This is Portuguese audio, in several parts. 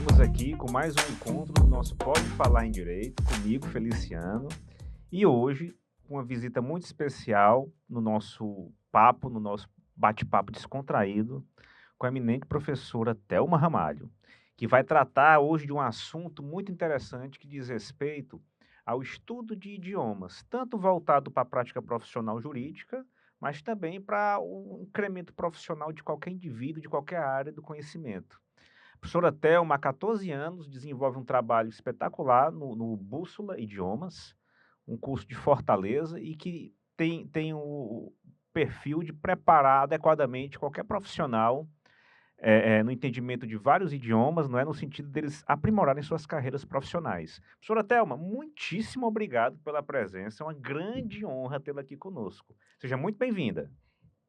Estamos aqui com mais um encontro do nosso Pode Falar em Direito, comigo, Feliciano, e hoje com uma visita muito especial no nosso papo, no nosso bate-papo descontraído, com a eminente professora Thelma Ramalho, que vai tratar hoje de um assunto muito interessante que diz respeito ao estudo de idiomas, tanto voltado para a prática profissional jurídica, mas também para o incremento profissional de qualquer indivíduo, de qualquer área do conhecimento. A professora Thelma, há 14 anos, desenvolve um trabalho espetacular no Bússola Idiomas, um curso de Fortaleza e que tem o perfil de preparar adequadamente qualquer profissional no entendimento de vários idiomas, não é? No sentido deles aprimorarem suas carreiras profissionais. Professora Thelma, muitíssimo obrigado pela presença, é uma grande honra tê-la aqui conosco. Seja muito bem-vinda.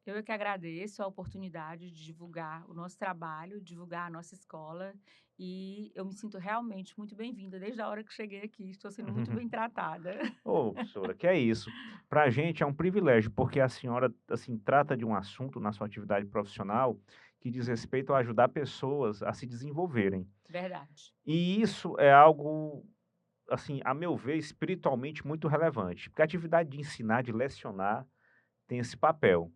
Eu é que agradeço a oportunidade de divulgar o nosso trabalho, divulgar a nossa escola, e eu me sinto realmente muito bem-vinda. Desde a hora que cheguei aqui, estou sendo muito bem tratada. Ô, professora, que é isso. Para a gente é um privilégio, porque a senhora, assim, trata de um assunto na sua atividade profissional que diz respeito a ajudar pessoas a se desenvolverem. Verdade. E isso é algo, assim, a meu ver, espiritualmente muito relevante, porque a atividade de ensinar, de lecionar, tem esse papel,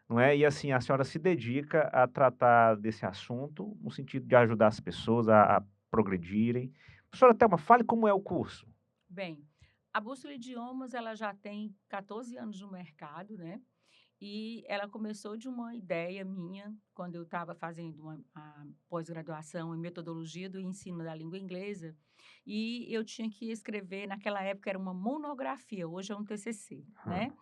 não é? E assim, a senhora se dedica a tratar desse assunto no sentido de ajudar as pessoas a progredirem. Professora Thelma, fale como é o curso. Bem, a Bússola Idiomas, ela já tem 14 anos no mercado, né? E ela começou de uma ideia minha, quando eu estava fazendo a pós-graduação em metodologia do ensino da língua inglesa, e eu tinha que escrever, naquela época era uma monografia, hoje é um TCC, Hã, né?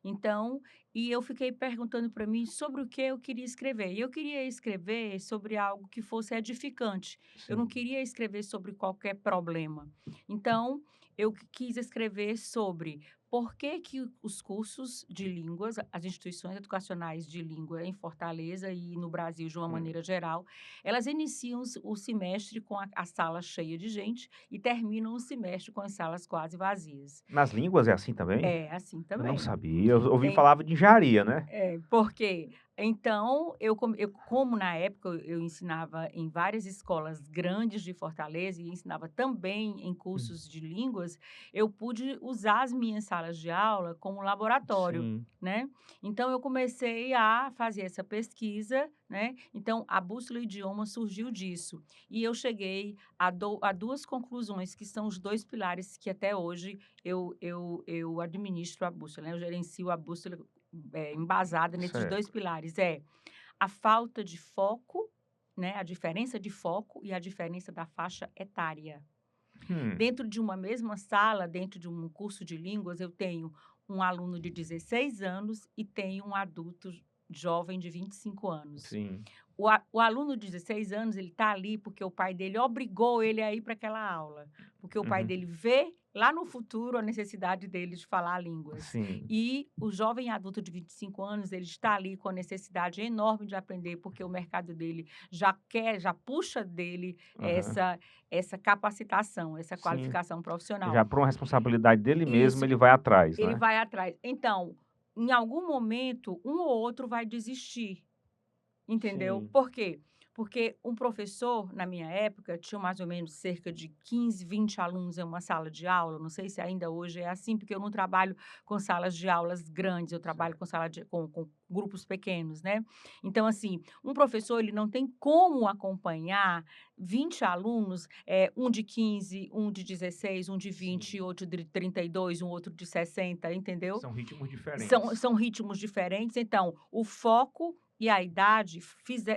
Então, e eu fiquei perguntando para mim sobre o que eu queria escrever. E eu queria escrever sobre algo que fosse edificante. Eu não sim, queria escrever sobre qualquer problema. Então, eu quis escrever sobre por que que os cursos de línguas, as instituições educacionais de língua em Fortaleza e no Brasil de uma hum. maneira geral, elas iniciam o semestre com a sala cheia de gente e terminam o semestre com as salas quase vazias. Nas línguas é assim também? É assim Eu não também. sabia, eu ouvi falava de engenharia, né? Porque então eu como na época eu ensinava em várias escolas grandes de Fortaleza e ensinava também em Hum. cursos de línguas, eu pude usar as minhas salas de aula como laboratório, Sim, né. Então eu comecei a fazer essa pesquisa, né, então a Bússola Idioma surgiu disso. E eu cheguei a 2 conclusões que são os 2 pilares que até hoje eu administro a Bússola, né, eu gerencio a Bússola embasada nesses 2 certo. pilares, é a falta de foco, né, a diferença de foco e a diferença da faixa etária. Hum, Dentro de uma mesma sala, dentro de um curso de línguas, eu tenho um aluno de 16 anos e tenho um adulto jovem de 25 anos. sim. O aluno de 16 anos, ele está ali porque o pai dele obrigou ele a ir para aquela aula, porque o pai Uhum. dele vê lá no futuro a necessidade dele de falar línguas. Sim. E o jovem adulto de 25 anos, ele está ali com a necessidade enorme de aprender, porque o mercado dele já puxa dele Aham. essa capacitação, essa Sim. qualificação profissional. Já por uma responsabilidade dele mesmo, Isso, ele vai atrás, ele né? vai atrás. Então, em algum momento, um ou outro vai desistir. Entendeu? Sim. Por quê? Porque um professor, na minha época, tinha mais ou menos cerca de 15, 20 alunos em uma sala de aula, não sei se ainda hoje é assim, porque eu não trabalho com salas de aulas grandes, eu trabalho com Certo. sala de com grupos pequenos, né. Então, assim, um professor, ele não tem como acompanhar 20 alunos, um de 15, um de 16, um de 20, Sim. outro de 32, um outro de 60, entendeu? São ritmos São diferentes. são ritmos diferentes, então o foco e a idade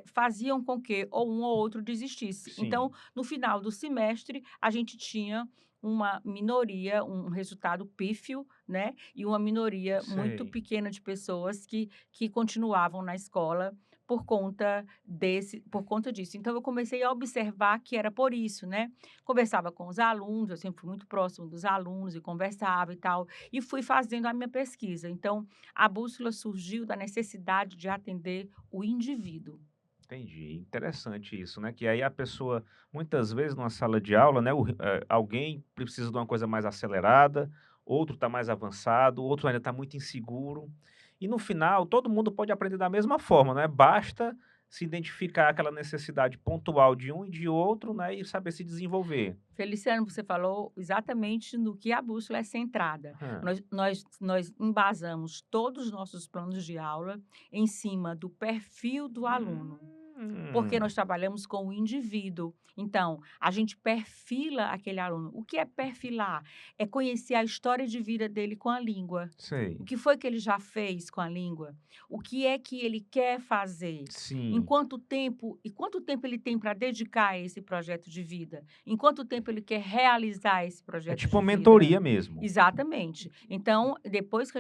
faziam com que ou um ou outro desistisse. Então, Sim. no final do semestre, a gente tinha uma minoria, um resultado pífio, né, e uma minoria muito Sei. pequena de pessoas que continuavam na escola por conta disso. Então eu comecei a observar que era por isso, né. Conversava com os alunos, eu sempre fui muito próximo dos alunos e conversava e tal, e fui fazendo a minha pesquisa. Então, a bússola surgiu da necessidade de atender o indivíduo. Entendi. Interessante isso, né, que aí a pessoa, muitas vezes numa sala de aula, né, alguém precisa de uma coisa mais acelerada, outro está mais avançado, o outro ainda está muito inseguro, e no final todo mundo pode aprender da mesma forma, né, basta se identificar aquela necessidade pontual de um e de outro, né, e saber se desenvolver. Feliciano, você falou exatamente no que a bússola é centrada. Hã. Nós embasamos todos os nossos planos de aula em cima do perfil do aluno. Porque Hum, nós trabalhamos com o indivíduo. Então, a gente perfila aquele aluno. O que é perfilar? É conhecer a história de vida dele com a língua. O sei. que foi que ele já fez com a língua? O que é que ele quer fazer? Em Sim. quanto tempo e quanto tempo ele tem para dedicar a esse projeto de vida? Em quanto tempo ele quer realizar esse É projeto tipo de uma vida? mentoria mesmo. Exatamente. Então, depois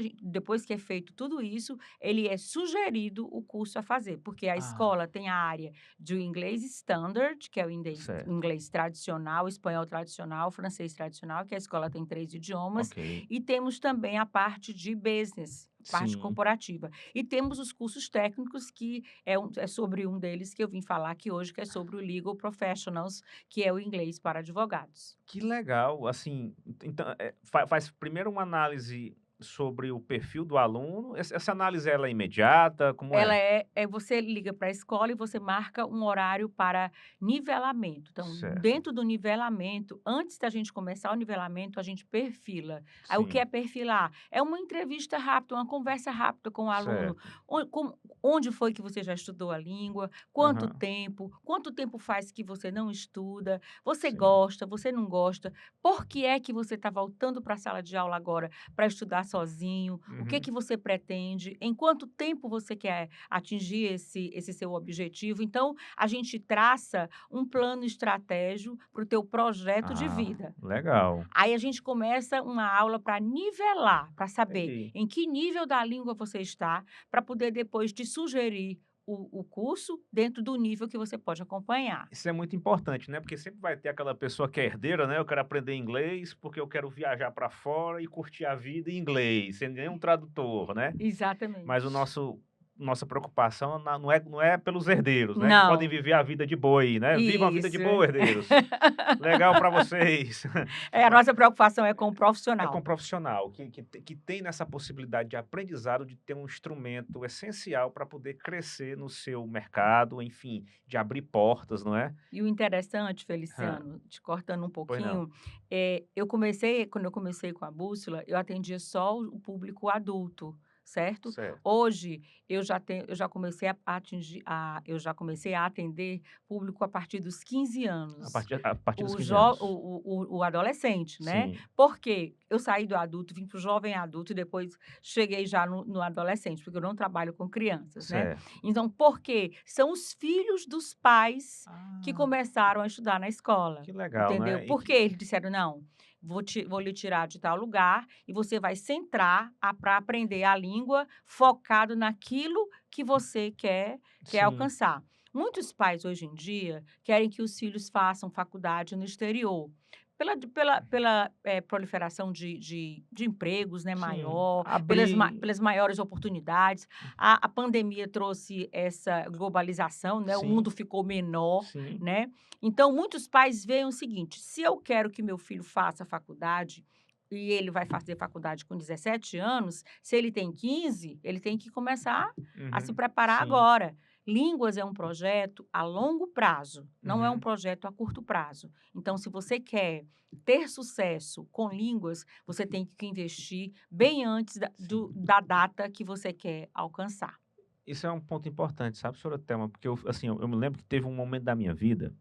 que é feito tudo isso, ele é sugerido o curso a fazer, porque a Ah, escola tem a área do inglês standard, que é o certo. inglês tradicional, espanhol tradicional, francês tradicional, que a escola tem 3 idiomas, Ok. e temos também a parte de business, parte Sim. corporativa. E temos os cursos técnicos, que é sobre um deles que eu vim falar aqui hoje, que é sobre o Legal Professionals, que é o inglês para advogados. Que legal, assim, então, faz primeiro uma análise sobre o perfil do aluno, essa análise ela é imediata, como Ela é? é você liga para a escola e você marca um horário para nivelamento. Então, Certo, dentro do nivelamento, antes da gente começar o nivelamento, a gente perfila. Aí, o que é sim, perfilar? É uma entrevista rápida, uma conversa rápida com o aluno. certo. Onde foi que você já estudou a língua? Quanto Aham, tempo? Quanto tempo faz que você não estuda? Você sim. gosta? Você não gosta? Por que é que você está voltando para a sala de aula agora para estudar sozinho? O que Uhum. que você pretende? Em quanto tempo você quer atingir esse seu objetivo? Então, a gente traça um plano estratégico para o teu projeto de Ah, vida. legal. Aí a gente começa uma aula para nivelar, para saber Entendi. em que nível da língua você está, para poder depois te sugerir o curso dentro do nível que você pode acompanhar. Isso é muito importante, né, porque sempre vai ter aquela pessoa que é herdeira, né, eu quero aprender inglês, porque eu quero viajar para fora e curtir a vida em inglês, sem nenhum tradutor, né. Mas o Exatamente. nossa preocupação não é pelos herdeiros, né, que podem Não, viver a vida de boi, né, "Vivam a vida de isso. boa, herdeiros, legal para vocês". É, a Ma nossa preocupação é com o É com profissional. profissional que tem nessa possibilidade de aprendizado, de ter um instrumento essencial para poder crescer no seu mercado, enfim, de abrir portas, não é? E o interessante, Hã, Feliciano, te cortando um pois não. pouquinho, quando eu comecei com a bússola, eu atendia só o público adulto, certo? Certo. Hoje eu já comecei eu já comecei a atender público a partir dos 15 anos. A partir dos O 15 jo anos. o adolescente, né. Sim, Porque eu saí do adulto, vim para o jovem adulto e depois cheguei já no adolescente, porque eu não trabalho com crianças, né. certo. Então, por quê? São os filhos dos pais que Ah, começaram a estudar na escola, que legal, entendeu? né. E Porque que eles disseram: "Não, vou lhe tirar de tal lugar e você vai centrar para aprender a língua focado naquilo que você quer sim, alcançar". Muitos pais hoje em dia querem que os filhos façam faculdade no exterior. Pela proliferação de empregos, né, sim. maior, Abrir pelas maiores oportunidades. A pandemia trouxe essa globalização, né, o sim, mundo ficou menor, sim. né. Então muitos pais veem o seguinte: se eu quero que meu filho faça faculdade, e ele vai fazer faculdade com 17 anos, se ele tem 15, ele tem que começar a se Uhum. preparar Sim. agora. Línguas é um projeto a longo prazo, não é um Uhum. projeto a curto prazo. Então, se você quer ter sucesso com línguas, você tem que investir bem antes Sim. da data que você quer alcançar. Isso é um ponto importante, sabe, senhora Thelma, porque assim, eu me lembro que teve um momento da minha vida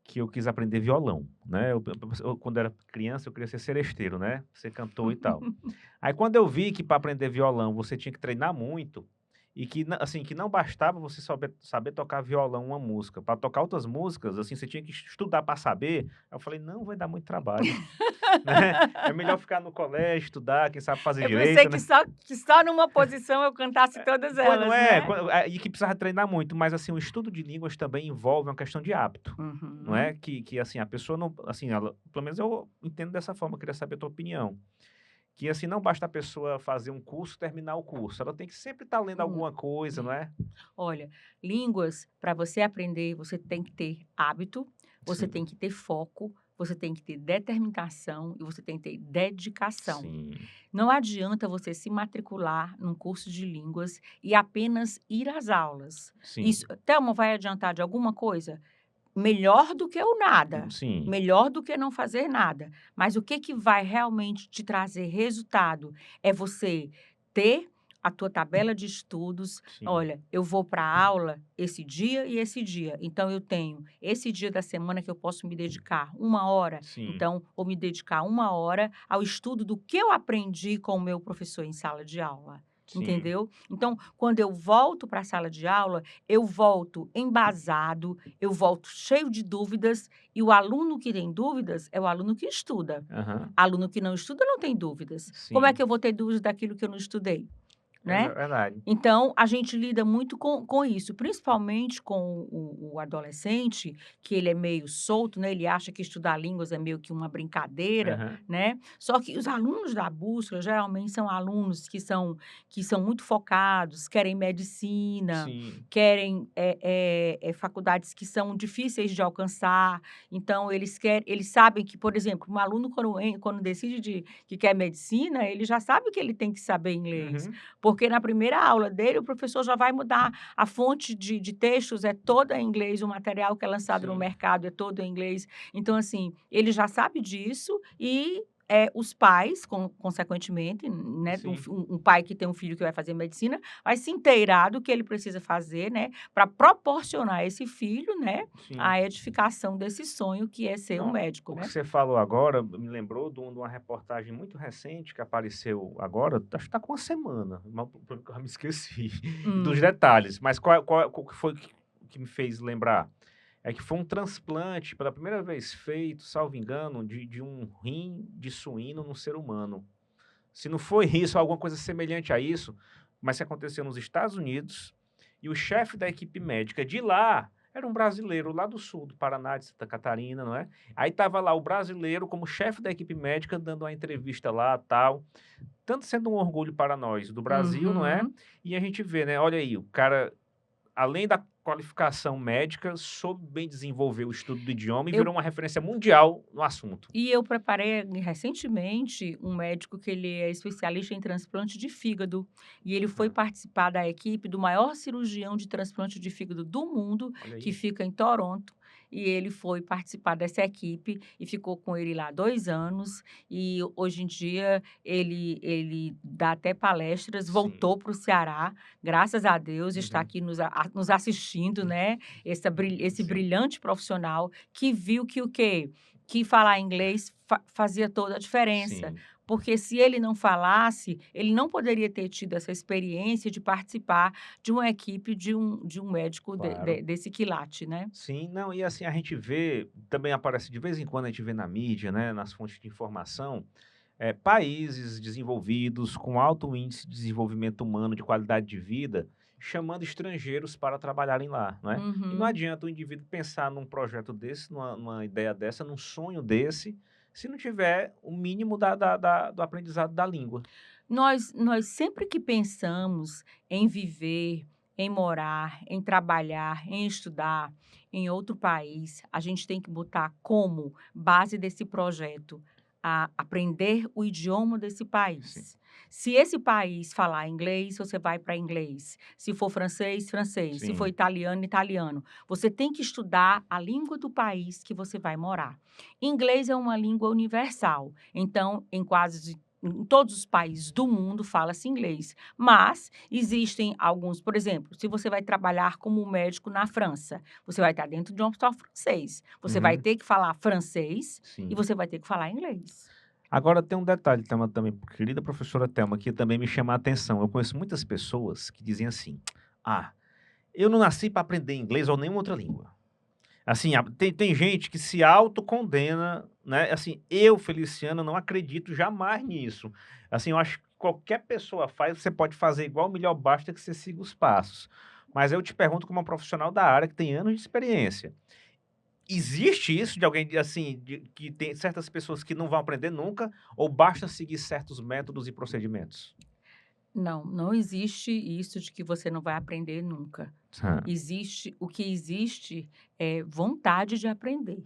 que eu quis aprender violão, né, eu quando era criança eu queria ser seresteiro, né, ser cantor e tal. Aí quando eu vi que para aprender violão você tinha que treinar muito, e que assim, que não bastava você saber tocar violão uma música, para tocar outras músicas, assim, você tinha que estudar para saber, aí eu falei: "Não, vai dar muito trabalho", né, é melhor ficar no colégio, estudar, quem sabe fazer Eu pensei direito, que né. só numa posição eu cantasse todas Pois não elas, é, né. e que precisava treinar muito, mas assim, o estudo de línguas também envolve uma questão de hábito, não é, Uhum. que assim, a pessoa não assim, ela pelo menos eu entendo dessa forma, eu queria saber a tua opinião. Que assim, não basta a pessoa fazer um curso, terminar o curso, ela tem que sempre estar lendo Hum, alguma coisa, não hum. é? Olha, línguas, para você aprender, você tem que ter hábito, você tem Sim, que ter foco, você tem que ter determinação e você tem que ter dedicação. Sim, Não adianta você se matricular num curso de línguas e apenas ir às aulas. Isso, sim, Thelma, vai adiantar de alguma coisa? Melhor do que o nada, sim, melhor do que não fazer nada. Mas o que que vai realmente te trazer resultado é você ter a tua tabela de estudos. sim, Olha, eu vou para a aula esse dia e esse dia, então eu tenho esse dia da semana que eu posso me dedicar 1 hora, sim, então vou me dedicar 1 hora ao estudo do que eu aprendi com o meu professor em sala de aula, sim. entendeu? Então, quando eu volto para a sala de aula, eu volto embasado, eu volto cheio de dúvidas, e o aluno que tem dúvidas é o aluno que estuda. Aham, Aluno que não estuda não tem dúvidas. Como é sim. que eu vou ter dúvidas daquilo que eu não estudei, É né? verdade. Então, a gente lida muito com isso, principalmente com o adolescente, que ele é meio solto, né, ele acha que estudar línguas é meio que uma brincadeira, Aham, né. Só que os alunos da Bússola, geralmente, são alunos que são muito focados, querem medicina, sim, querem, faculdades que são difíceis de alcançar. Então eles sabem que, por exemplo, um aluno quando decide que quer medicina, ele já sabe que ele tem que saber inglês. uhum, Porque na primeira aula dele, o professor já vai mudar a fonte de textos é toda em inglês, o material que é lançado no sim, mercado é todo em inglês. Então, assim, ele já sabe disso e, os pais, consequentemente, né, sim, um pai que tem um filho que vai fazer medicina, vai se inteirar do que ele precisa fazer, né, para proporcionar a esse filho, né, sim. a edificação desse sonho que é ser um Não, médico, o que né. você falou agora me lembrou de uma reportagem muito recente que apareceu agora, acho que está com uma semana, mas eu me esqueci dos Hum, detalhes, mas qual que foi que me fez lembrar? É que foi um transplante pela primeira vez feito, salvo engano, de um rim de suíno num ser humano. Se não foi isso, alguma coisa semelhante a isso, mas que aconteceu nos Estados Unidos, e o chefe da equipe médica de lá era um brasileiro lá do sul, do Paraná, de Santa Catarina, não é? Aí estava lá o brasileiro como chefe da equipe médica dando uma entrevista lá, tal, tanto sendo um orgulho para nós do Brasil, não é? uhum. E a gente vê, né? Olha aí, o cara, além da qualificação médica, soube bem desenvolver o estudo do idioma e Eu virou uma referência mundial no assunto. eu preparei recentemente um médico que ele é especialista em transplante de fígado, e ele foi Ah, participar da equipe do maior cirurgião de transplante de fígado do mundo, olha que aí. fica em Toronto, e ele foi participar dessa equipe e ficou com ele lá 2 anos, e hoje em dia ele dá até palestras, Sim. voltou para o Ceará, graças a Deus, está Uhum. aqui nos assistindo, né, esse Sim, brilhante profissional que viu que o quê? Que falar inglês fazia toda a diferença, sim, porque se ele não falasse, ele não poderia ter tido essa experiência de participar de uma equipe de um médico claro. desse quilate, né. Sim, não, e assim, a gente vê, também aparece de vez em quando, a gente vê na mídia, né, nas fontes de informação, países desenvolvidos com alto índice de desenvolvimento humano, de qualidade de vida, chamando estrangeiros para trabalharem lá, não é? E não Uhum. adianta o indivíduo pensar num projeto desse, numa ideia dessa, num sonho desse, se não tiver o mínimo do aprendizado da língua. Nós sempre que pensamos em viver, em morar, em trabalhar, em estudar em outro país, a gente tem que botar como base desse projeto a aprender o idioma desse Sim, país. Se esse país falar inglês, você vai para inglês. Se for francês, francês. Se for sim, italiano, italiano. Você tem que estudar a língua do país que você vai morar. Inglês é uma língua universal, então em todos os países do mundo fala-se inglês, mas existem alguns, por exemplo, se você vai trabalhar como médico na França, você vai estar dentro de um hospital francês, você vai uhum, ter que falar francês e sim. você vai ter que falar inglês. Agora tem um detalhe, Thelma, também, querida professora Thelma, que também me chama a atenção. Eu conheço muitas pessoas que dizem assim: "Ah, eu não nasci para aprender inglês ou nenhuma outra língua". Assim, tem gente que se autocondena, né, assim, eu, Feliciano, não acredito jamais nisso. Assim, eu acho que qualquer pessoa faz, você pode fazer igual, melhor basta que você siga os passos. Mas eu te pergunto como um profissional da área que tem anos de experiência, existe isso de alguém, assim, que tem certas pessoas que não vão aprender nunca, ou basta seguir certos métodos e procedimentos? Não, não existe isso de que você não vai aprender nunca. Hã. O que existe é vontade de aprender.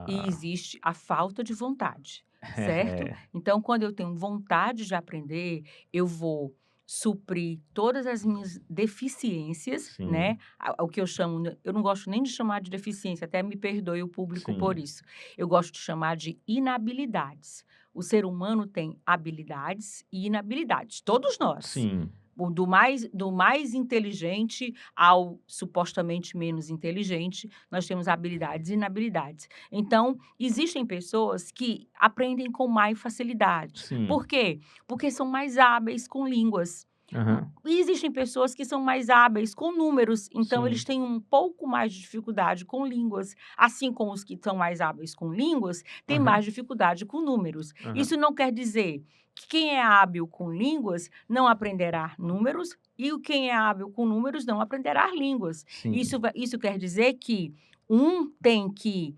E Ah. existe a falta de vontade, certo? É. Então, quando eu tenho vontade de aprender, eu vou suprir todas as minhas deficiências, né? Sim, O que eu chamo, eu não gosto nem de chamar de deficiência, até me perdoe o público por sim, isso. Eu gosto de chamar de inabilidades. O ser humano tem habilidades e inabilidades, todos nós. sim. Do mais inteligente ao supostamente menos inteligente, nós temos habilidades e inabilidades. Então, existem pessoas que aprendem com mais facilidade. Sim. Por quê? Porque são mais hábeis com línguas. Aham. E existem pessoas que são mais hábeis com números, então eles Sim. têm um pouco mais de dificuldade com línguas, assim como os que são mais hábeis com línguas têm Aham. mais dificuldade com números. Aham. Isso não quer dizer que quem é hábil com línguas não aprenderá números e o quem é hábil com números não aprenderá línguas. Sim. Isso quer dizer que um tem que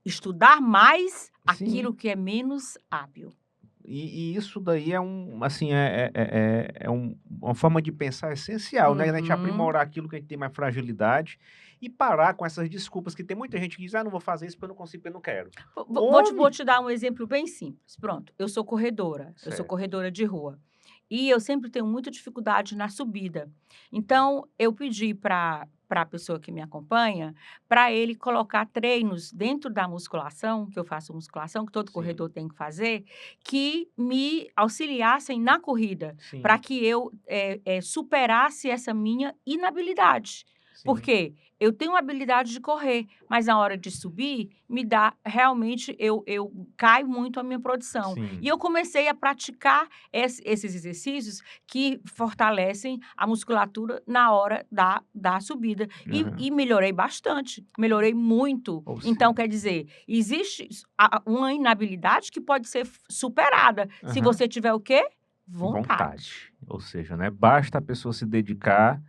estudar mais Sim. aquilo que é menos hábil. E isso daí é assim, uma forma de pensar essencial, né, a gente Uhum. aprimorar aquilo que a gente tem mais fragilidade e parar com essas desculpas que tem muita gente que diz: "Ah, não vou fazer isso porque eu não consigo, porque eu não quero". Vou Homem! te dar um exemplo bem simples. Pronto, eu sou Certo. corredora de rua. E eu sempre tenho muita dificuldade na subida. Então, eu pedi para a pessoa que me acompanha, para ele colocar treinos dentro da musculação, que eu faço musculação, que todo Sim, corredor tem que fazer, que me auxiliassem na corrida, para sim, que eu superasse essa minha inabilidade. Por sim, quê? Eu tenho a habilidade de correr, mas na hora de subir, me dá realmente eu caio muito a minha produção. E sim. eu comecei a praticar esses exercícios que fortalecem a musculatura na hora da subida. Aham. E melhorei bastante, melhorei muito. Ou Então, seja, quer dizer, existe uma inabilidade que pode ser superada, se aham, você tiver o quê? Vontade. vontade. Ou seja, né, basta a pessoa se dedicar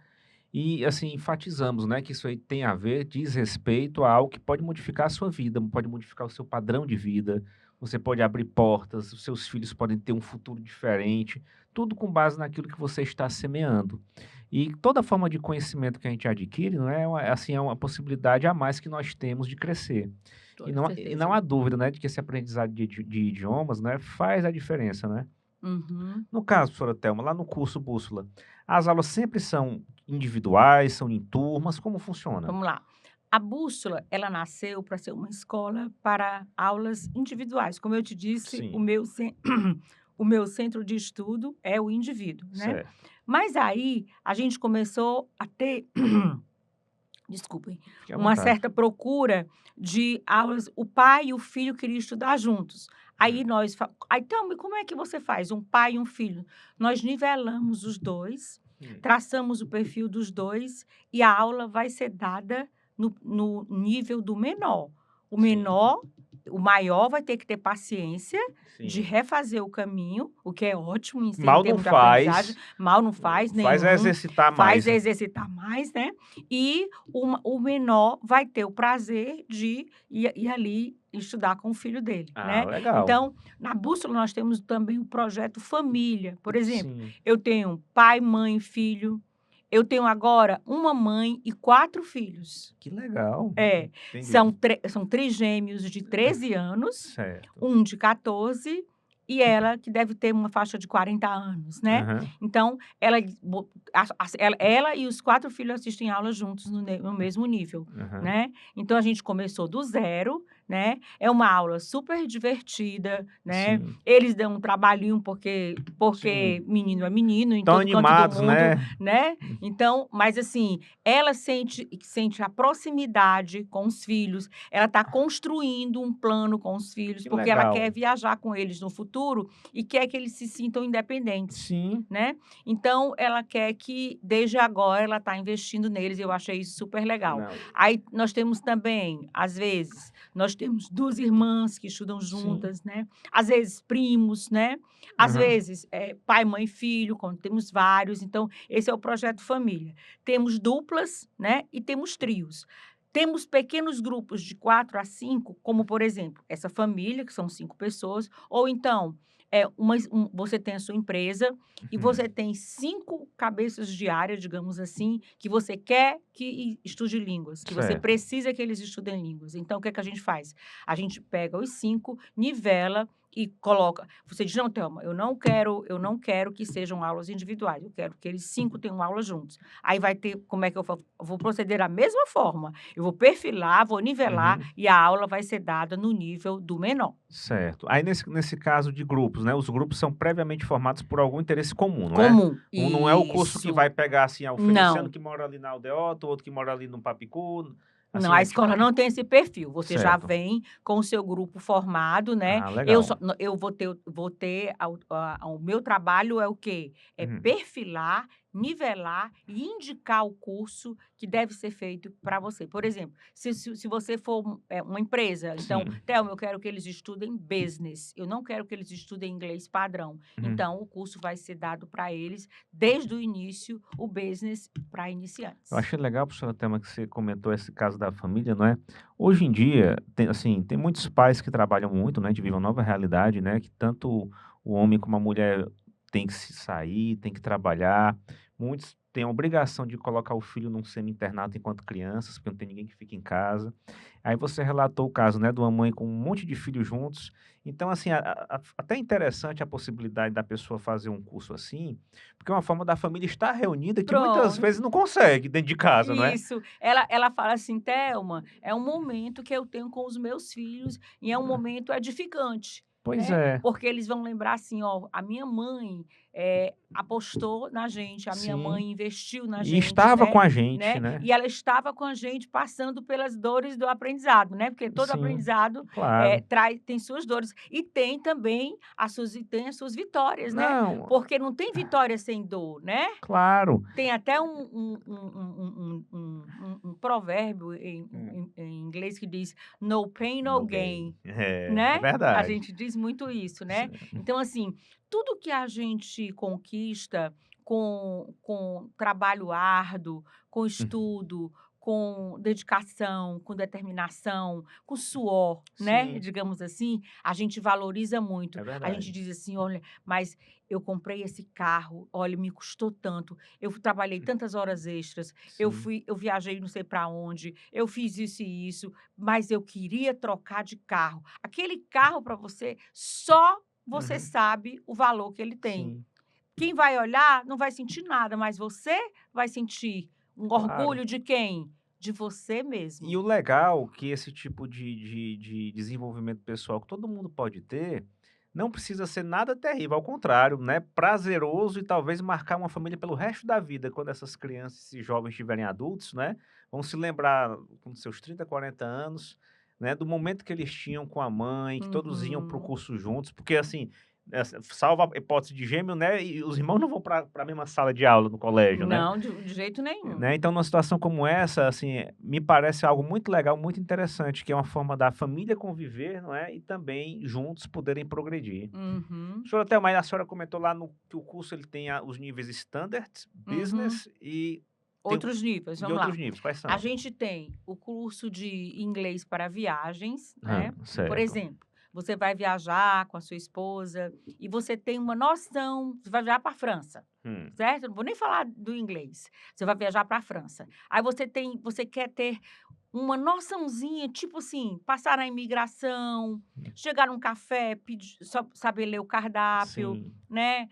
e, assim, enfatizamos, né, que isso aí tem a ver, diz respeito a algo que pode modificar a sua vida, pode modificar o seu padrão de vida, você pode abrir portas, os seus filhos podem ter um futuro diferente, tudo com base naquilo que você está semeando. E toda forma de conhecimento que a gente adquire, não é, assim, é uma possibilidade a mais que nós temos de crescer. Toda E certeza. não há dúvida, né, de que esse aprendizado de idiomas, né, faz a diferença, né? Uhum. No caso, professora Thelma, lá no curso Bússola, as aulas sempre são individuais, são em turmas, como funciona? Vamos lá. A Bússola, ela nasceu para ser uma escola para aulas individuais. Como eu te disse, Sim, o meu centro de estudo é o indivíduo, né. certo. Mas aí, a gente começou a ter, desculpem, Fique à uma vontade. certa procura de aulas, o pai e o filho queriam estudar juntos. Aí Hum, nós fa aí então, como é que você faz? Um pai e um filho. Nós nivelamos os 2, hum, traçamos o perfil dos 2 e a aula vai ser dada no nível do menor. O sim, menor o maior vai ter que ter paciência de sim. refazer o caminho, o que é ótimo em Mal não termos de aprendizagem, faz, mal não faz faz é nenhum, exercitar faz mais. exercitar mais, né. E o menor vai ter o prazer de ir ali estudar com o filho dele, Ah, né. legal. Então, na Bússola nós temos também o projeto família, por exemplo, Sim, eu tenho pai, mãe, filho, eu tenho agora uma mãe e 4 filhos. que legal. É, Entendi. são trigêmeos de 13 anos, Certo. um de 14 e ela que deve ter uma faixa de 40 anos, né. Aham, Então ela bo as ela e os 4 filhos assistem aula juntos no mesmo nível, aham. né. Então a gente começou do zero, né, é uma aula super divertida, né, Sim, eles dão um trabalhinho porque sim. menino é menino em Tão todo canto do animados, mundo, né? né. Então, mas assim, ela sente a proximidade com os filhos, ela está construindo um plano com os filhos, Que porque ela quer legal. viajar com eles no futuro e quer que eles se sintam independentes, Sim. né. Então ela quer que, desde agora, ela está investindo neles e eu achei isso super legal. Não, Aí nós temos também, às vezes, nós temos 2 irmãs que estudam sim. juntas, né, às vezes primos, né, às Aham. vezes, pai, mãe, filho, quando temos vários, então esse é o projeto família. Temos duplas, né, e temos trios. Temos pequenos grupos de 4 a 5, como por exemplo, essa família, que são 5 pessoas, ou então, você tem a sua empresa e Uhum. você tem 5 cabeças de área, digamos assim, que você quer que estude línguas, que você Certo. precisa que eles estudem línguas. Então, o que é que a gente faz? A gente pega os 5, nivela e coloca. Você diz: "Não, Thelma, eu não quero que sejam aulas individuais, eu quero que eles 5 tenham aula juntos". Aí vai ter como é que eu vou proceder da mesma forma, eu vou perfilar, vou nivelar Uhum. e a aula vai ser dada no nível do menor. Certo. Aí nesse caso de grupos, né, os grupos são previamente formados por algum interesse comum, não é? Comum. Não é o curso que Isso. vai pegar, assim, o Feliciano Não. que mora ali na Aldeota, o outro que mora ali no Papicu, Não, assim, a é escola diferente. não tem esse perfil, você já Certo. vem com o seu grupo formado, né, Ah, eu legal. só no eu vou ter o meu trabalho é o quê? É Uhum. perfilar, nivelar e indicar o curso que deve ser feito para você. Por exemplo, se você for uma empresa, então: Sim. "Thelma, eu quero que eles estudem business, eu não quero que eles estudem inglês padrão". Uhum. Então o curso vai ser dado para eles, desde o início, o business para Eu iniciantes. achei legal, professora Telma, que você comentou esse caso da família, não é? Hoje em dia, tem, assim, tem muitos pais que trabalham muito, né, de vivem uma nova realidade, né, que tanto o homem como a mulher tem que se sair, tem que trabalhar. Muitos têm a obrigação de colocar o filho num semi-internato enquanto crianças, porque não tem ninguém que fique em casa. Aí você relatou o caso, né, de uma mãe com um monte de filhos juntos. Então, assim, até interessante a possibilidade da pessoa fazer um curso assim, porque é uma forma da família estar reunida que muitas Pronto. vezes não consegue dentro de casa, não é? Isso. Ela fala assim: "Thelma, é um momento que eu tenho com os meus filhos e é um momento edificante", Pois né, é, porque eles vão lembrar assim: "Ó, a minha mãe, apostou na gente, a minha sim. mãe investiu na E gente", estava com né, a gente, né, né. e ela estava com a gente passando pelas dores do aprendizado, né, porque todo Sim, aprendizado, claro. tem suas dores e tem as suas vitórias, né, Não, porque não tem vitória sem dor, né. claro. Tem até um provérbio Hum, em inglês que diz: "No pain, no no gain. gain", É né. A verdade. gente diz muito isso, Isso né. Então, assim, tudo que a gente conquista com trabalho árduo, com hum, estudo, com dedicação, com determinação, com suor, né, sim, digamos assim, a gente valoriza muito. é A gente verdade. diz assim: "Olha, mas eu comprei esse carro, olha, me custou tanto, eu trabalhei tantas horas extras, Sim. eu viajei não sei para onde, eu fiz isso e isso, mas eu queria trocar de carro". Aquele carro para você, só você Uhum. sabe o valor que ele tem. Sim, Quem vai olhar não vai sentir nada, mas você vai sentir um claro. orgulho de quem? De você E mesmo. o legal que esse tipo de desenvolvimento pessoal que todo mundo pode ter, não precisa ser nada terrível, ao contrário, né, prazeroso e talvez marcar uma família pelo resto da vida, quando essas crianças e jovens estiverem adultos, né, vão se lembrar com seus 30, 40 anos, né, do momento que eles tinham com a mãe, que todos iam para o Uhum. curso juntos, porque assim, salva a hipótese de gêmeo, né, e os irmãos não vão para a mesma sala de aula no colégio, né. Não, de jeito nenhum. Né, então numa situação como essa, assim, me parece algo muito legal, muito interessante, que é uma forma da família conviver, não é, e também juntos poderem progredir. Uhum, Senhora Thelma, aí a senhora comentou lá no que o curso ele tem os níveis Standard, uhum. Business e tem Outros níveis, e vamos outros lá. níveis, quais A são? gente tem o curso de inglês para viagens, né. Por Certo. exemplo, você vai viajar com a sua esposa e você tem uma noção você vai viajar para a França, Hum, certo? Não vou nem falar do inglês, você vai viajar para a França. Aí você quer ter uma noçãozinha, tipo assim, passar na imigração, chegar num café, saber ler o cardápio, sim. né,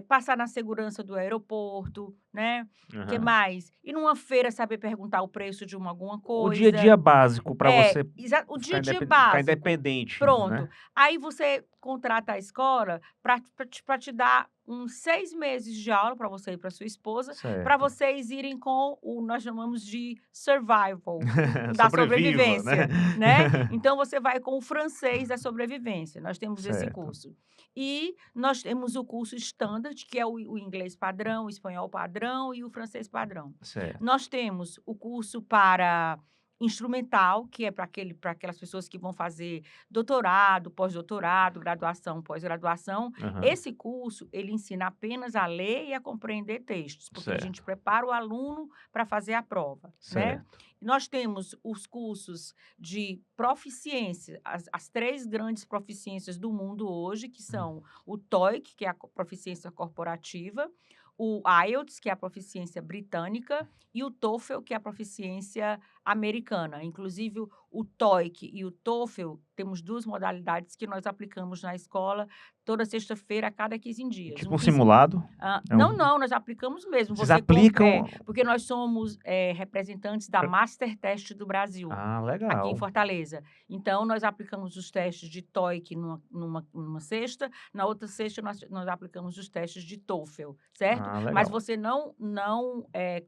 passar na segurança do aeroporto, né. Que Aham. mais? Ir numa feira, saber perguntar o preço de alguma O dia a coisa. dia básico para você O dia a ficar dia ficar básico. independente, Pronto. né. Aí você contrata a escola para te dar uns 6 meses de aula para você e para sua esposa, para Certo. vocês irem com o nós chamamos de survival, o da Sobreviva, né. sobrevivência, né. Então você vai com o francês da sobrevivência, nós temos esse Certo, curso. E nós temos o curso standard, que é o inglês padrão, o espanhol padrão e o francês padrão. certo. Nós temos o curso para instrumental, que é para aquelas pessoas que vão fazer doutorado, pós-doutorado, graduação, pós-graduação. Aham. Esse curso, ele ensina apenas a ler e a compreender textos, porque a gente Certo, prepara o aluno para fazer a prova, né. certo. Nós temos os cursos de proficiência, as 3 grandes proficiências do mundo hoje, que Hum. são o TOEIC, que é a proficiência corporativa, o IELTS, que é a proficiência britânica, e o TOEFL, que é a proficiência americana. Inclusive, o TOEIC e o TOEFL, temos 2 modalidades que nós aplicamos na escola toda sexta-feira, a cada 15 dias. Tipo um simulado? É Não, um não, nós aplicamos mesmo. vocês aplicam Porque nós somos, representantes da pra Master Test do Brasil, aqui em legal. Fortaleza. Então, nós aplicamos os testes de TOEIC numa sexta, na outra sexta nós aplicamos os testes de TOEFL, certo? Mas Legal. você não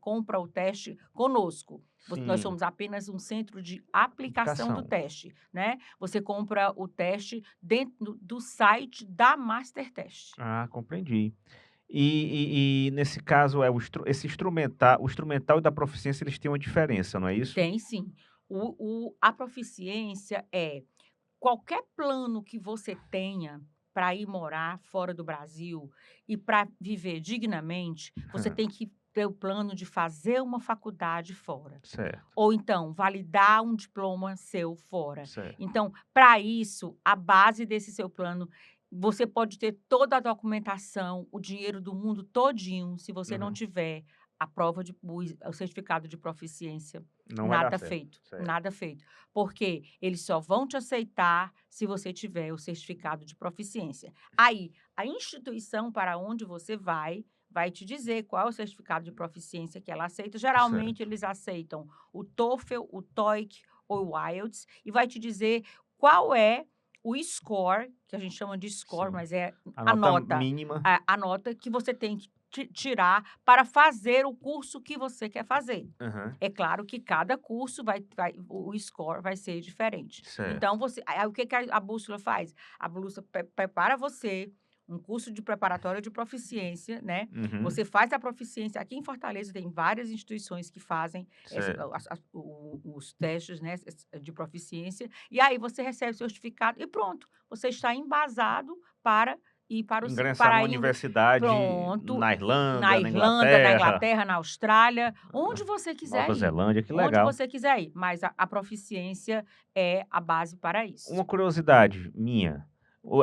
compra o teste conosco. Nós Sim, somos apenas um centro de aplicação do aplicação. teste, né. Você compra o teste dentro do site da Master Test. Compreendi. E nesse caso é o instrumental e da proficiência eles têm uma diferença, não é isso? Tem sim. A proficiência é qualquer plano que você tenha para ir morar fora do Brasil e para viver dignamente, você tem que ter o plano de fazer uma faculdade fora, Certo, ou então validar um diploma seu fora. certo. Então, para isso, a base desse seu plano, você pode ter toda a documentação, o dinheiro do mundo todinho, se você não Aham. tiver a prova o certificado de proficiência, Não vai dar nada certo. feito, Certo. nada feito. Porque eles só vão te aceitar se você tiver o certificado de proficiência. Aí, a instituição para onde você vai te dizer qual é o certificado de proficiência que ela aceita. Geralmente, Certo. eles aceitam o TOEFL, o TOEIC ou o IELTS e vai te dizer qual é o score, que a gente chama de score, Sim. mas é A a nota nota, mínima. a nota que você tem que tirar para fazer o curso que você quer fazer. Aham. É claro que cada curso o score vai ser diferente. Então Certo. você aí o que que a bússola faz? A bússola prepara você um curso de preparatório de proficiência, né, Uhum. você faz a proficiência aqui em Fortaleza tem várias instituições que fazem essa Certo. os testes, né, de proficiência, e aí você recebe o certificado e pronto, você está embasado para ir para o se Ingressar para numa ir universidade pronto, na na Irlanda, na Irlanda, na Inglaterra, Inglaterra, na Austrália, onde você quiser Nova ir, Zelândia, que onde legal. você quiser ir, mas a proficiência é a base para isso. Uma curiosidade minha,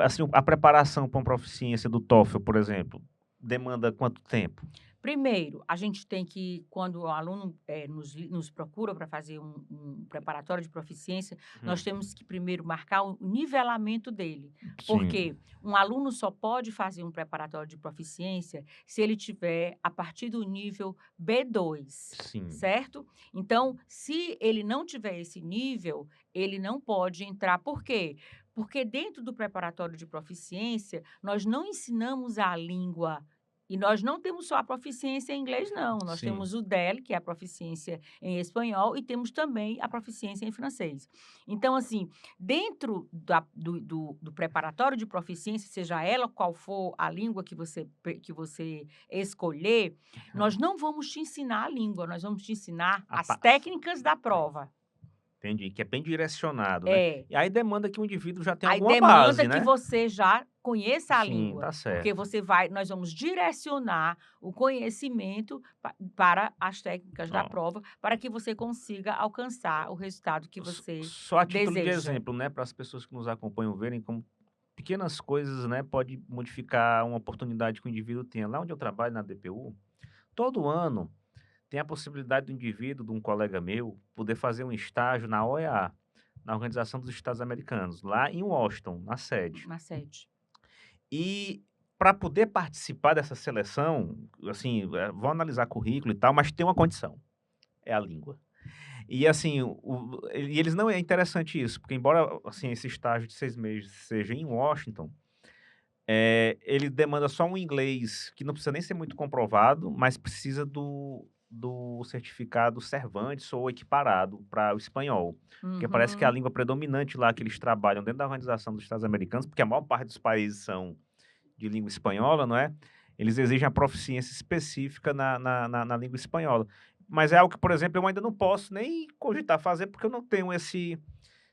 assim, a preparação para uma proficiência do TOEFL, por exemplo, demanda quanto tempo? Primeiro, a gente tem que, quando o aluno nos procura para fazer um preparatório de proficiência, nós Hum. temos que primeiro marcar o nivelamento dele, Sim, porque um aluno só pode fazer um preparatório de proficiência se ele tiver a partir do nível B2, sim. certo? Então, se ele não tiver esse nível, ele não pode entrar. Por quê? Porque dentro do preparatório de proficiência, nós não ensinamos a língua e nós não temos só a proficiência em inglês não, nós Sim. temos o DEL, que é a proficiência em espanhol, e temos também a proficiência em francês. Então, assim, dentro do preparatório de proficiência, seja ela qual for a língua que você escolher, nós não vamos te ensinar a língua, nós vamos te ensinar A as pa técnicas da prova. Entendi, que é bem direcionado, né. É. E aí demanda que o indivíduo já tenha Aí alguma demanda base, que né. você já conheça a Sim, língua, tá porque certo. nós vamos direcionar o conhecimento para as técnicas da Ó, prova, para que você consiga alcançar o resultado que você só a título de deseja. exemplo, né, para as pessoas que nos acompanham verem como pequenas coisas, né, pode modificar uma oportunidade que o indivíduo tenha. Lá onde eu trabalho, na DPU, todo ano tem a possibilidade do indivíduo, de um colega meu, poder fazer um estágio na OEA, na Organização dos Estados Americanos, lá em Washington, na sede. Na sede. E para poder participar dessa seleção, assim, vão analisar currículo e tal, mas tem uma condição, é a língua. E assim, e eles não é interessante isso, porque embora, assim, esse estágio de 6 meses seja em Washington, ele demanda só um inglês que não precisa nem ser muito comprovado, mas precisa do certificado Cervantes ou equiparado para o espanhol. Porque parece que é a Uhum. língua predominante lá que eles trabalham dentro da Organização dos Estados Americanos, porque a maior parte dos países são de língua espanhola, não é? Eles exigem a proficiência específica na língua espanhola. mas é algo que, por exemplo, eu ainda não posso nem cogitar fazer, porque eu não tenho esse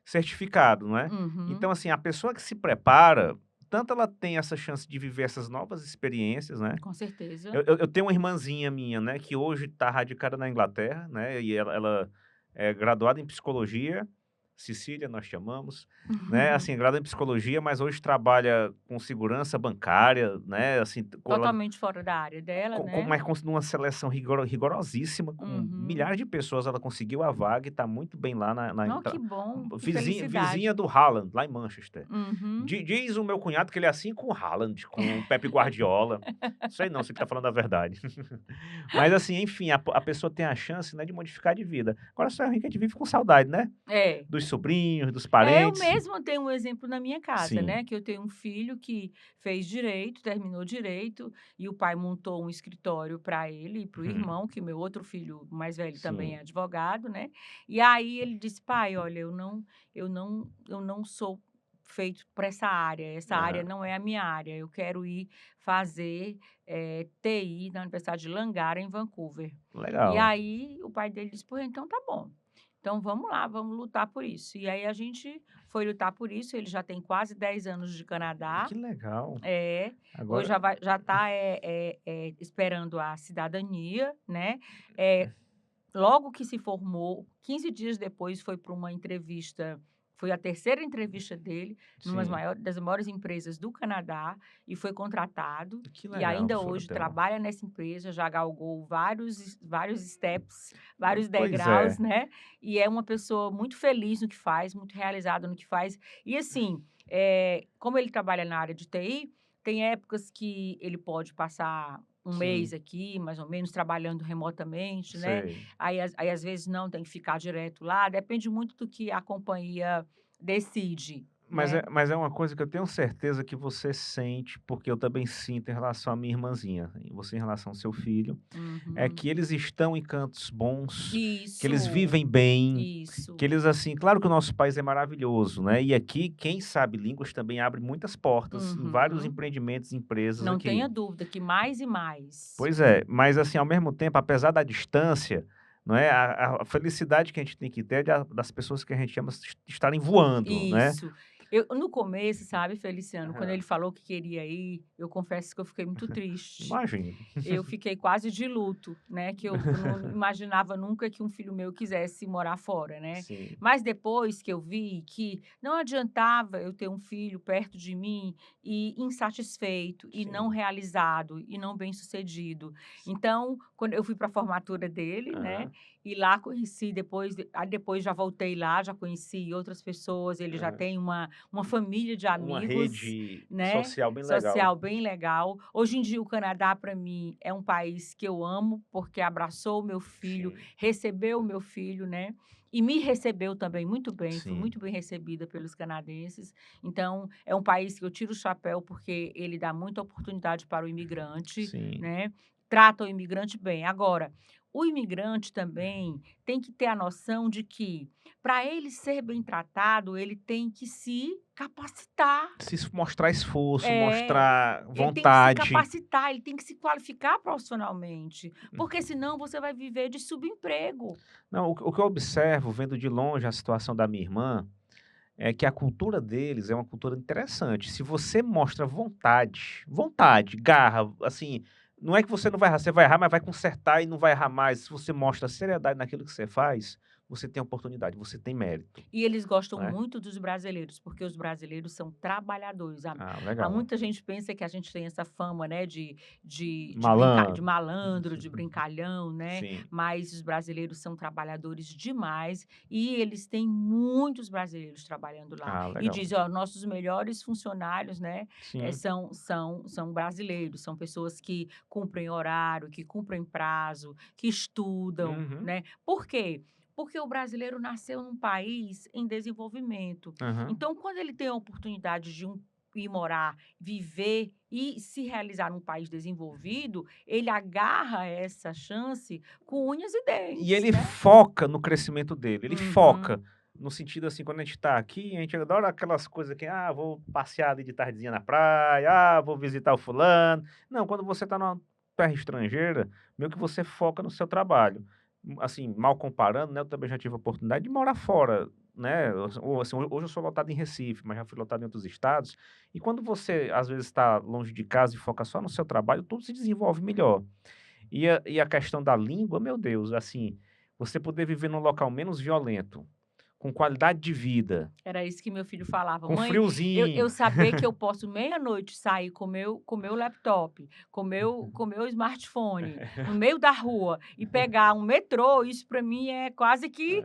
certificado, não é? Então, Uhum. assim, a pessoa que se prepara, tanto ela tem essa chance de viver essas novas experiências, né? Com certeza. Eu tenho uma irmãzinha minha, né, que hoje está radicada na Inglaterra, né, e ela é graduada em psicologia, Cecília, nós chamamos, né, assim, graduada em psicologia, mas hoje trabalha com segurança bancária, né, assim, Totalmente fora da área dela, né. mas com numa seleção rigorosíssima, com Uhum. milhares de pessoas, ela conseguiu a vaga e está muito bem lá Ó, que bom, que vizinha felicidade. do Haaland, lá em Manchester. Uhum. Diz o meu cunhado que ele é assim com o Haaland, com o Pepe Guardiola. Sei não, se ele tá falando a verdade. Mas assim, enfim, a pessoa tem a chance, né, de modificar de vida. Agora só é ruim que a gente vive com saudade, né? É. Dos sobrinhos, dos É, eu parentes. mesma tenho um exemplo na minha casa, Sim, né, que eu tenho um filho que fez direito, terminou direito, e o pai montou um escritório para ele e para o uhum, irmão, que o meu outro filho mais velho também é sim, advogado, né. E aí ele disse: "Pai, olha, eu não sou feito para essa área aham, não é a minha área, eu quero ir fazer, TI na Universidade de Langara, em Vancouver". E legal. aí o pai dele disse: "Pô, então tá bom". Então vamos lá, vamos lutar por isso. E aí a gente foi lutar por isso, ele já tem quase 10 anos de Canadá. Que legal. É, hoje Agora, já está esperando a cidadania, né. Eh, Logo que se formou, 15 dias depois foi para uma entrevista, foi a terceira entrevista dele, sim, das maiores empresas do Canadá, e foi contratado, que e legal, ainda hoje Soroteu. trabalha nessa empresa, já galgou vários steps, vários Pois degraus, é. né, e é uma pessoa muito feliz no que faz, muito realizada no que faz. E assim, como ele trabalha na área de TI, tem épocas que ele pode passar um mês Sim, aqui, mais ou menos, trabalhando remotamente, né. sei. Aí às vezes não, tem que ficar direto lá, depende muito do que a companhia decide, né. Mas é uma coisa que eu tenho certeza que você sente, porque eu também sinto em relação à minha irmãzinha, e você em relação ao seu filho, é Uhum. que eles estão em cantos bons, que eles Isso, vivem bem, que isso. eles assim, claro que o nosso país é maravilhoso, né, e aqui quem sabe línguas também abre muitas portas em vários Uhum. empreendimentos, empresas Não tenha aqui. dúvida que mais e mais. Pois é, mas assim, ao mesmo tempo, apesar da distância, não é, a felicidade que a gente tem que ter é das pessoas que a gente ama estarem voando, né. Isso. Eu no começo, sabe, Feliciano, quando ele Aham, falou que queria ir, eu confesso que eu fiquei muito triste. imagino. Eu fiquei quase de luto, né, que eu não imaginava nunca que um filho meu quisesse morar fora, né. Sim, Mas depois que eu vi que não adiantava eu ter um filho perto de mim e insatisfeito, e não sim. realizado, e não bem-sucedido. Então, quando eu fui para a formatura dele, né, Aham, e lá conheci depois já voltei lá, já conheci outras pessoas, ele já aham. tem uma família de Uma amigos, rede né, social bem legal. social bem legal. Hoje em dia o Canadá para mim é um país que eu amo, porque abraçou o meu filho, Sim, recebeu o meu filho, né, e me recebeu também muito bem, fui sim, muito bem recebida pelos canadenses. Então é um país que eu tiro o chapéu, porque ele dá muita oportunidade para o imigrante, sim. né, trata o imigrante bem. Agora, o imigrante também tem que ter a noção de que, para ele ser bem tratado, ele tem que se capacitar. Mostrar esforço, É, mostrar ele tem que se vontade. capacitar, ele tem que se qualificar profissionalmente, porque senão você vai viver de subemprego. Não, o que eu observo, vendo de longe a situação da minha irmã, é que a cultura deles é uma cultura interessante. Se você mostra vontade, garra, assim, não é que você não vai errar, você vai errar, mas vai consertar e não vai errar mais. Se você mostra seriedade naquilo que você faz, você tem oportunidade, você tem mérito, E eles gostam não é? muito dos brasileiros, porque os brasileiros são trabalhadores. Ah, Há legal. muita gente pensa que a gente tem essa fama, né, de Malandro. malandro, de brincalhão, né, Sim. mas os brasileiros são trabalhadores demais, e eles têm muitos brasileiros trabalhando lá. Ah, E legal. dizem: "Ó, nossos melhores funcionários, né, Sim. são brasileiros, são pessoas que cumprem horário, que cumprem prazo, que estudam", Uhum. né. Por quê? Porque o brasileiro nasceu num país em desenvolvimento. Aham. Então, quando ele tem a oportunidade de ir morar, viver e se realizar num país desenvolvido, ele agarra essa chance com unhas e E dentes, ele né. foca no crescimento dele, ele foca. Uhum. No sentido, assim, quando a gente tá aqui, a gente adora aquelas coisas que: "Ah, vou passear ali de tardezinha na praia, ah, vou visitar o fulano". Não, quando você tá numa terra estrangeira, meio que você foca no seu trabalho. assim, mal comparando, né, eu também já tive a oportunidade de morar fora, né, ou assim, hoje eu sou lotado em Recife, mas já fui lotado em outros estados, e quando você, às vezes, está longe de casa e foca só no seu trabalho, tudo se desenvolve melhor. E a questão da língua, meu Deus, assim, você poder viver num local menos violento, com qualidade de vida, Era isso que meu filho falava: com "Mãe, eu friozinho. saber que eu posso meia-noite sair com meu laptop, com meu smartphone, no meio da rua e pegar um metrô, isso para mim é quase É que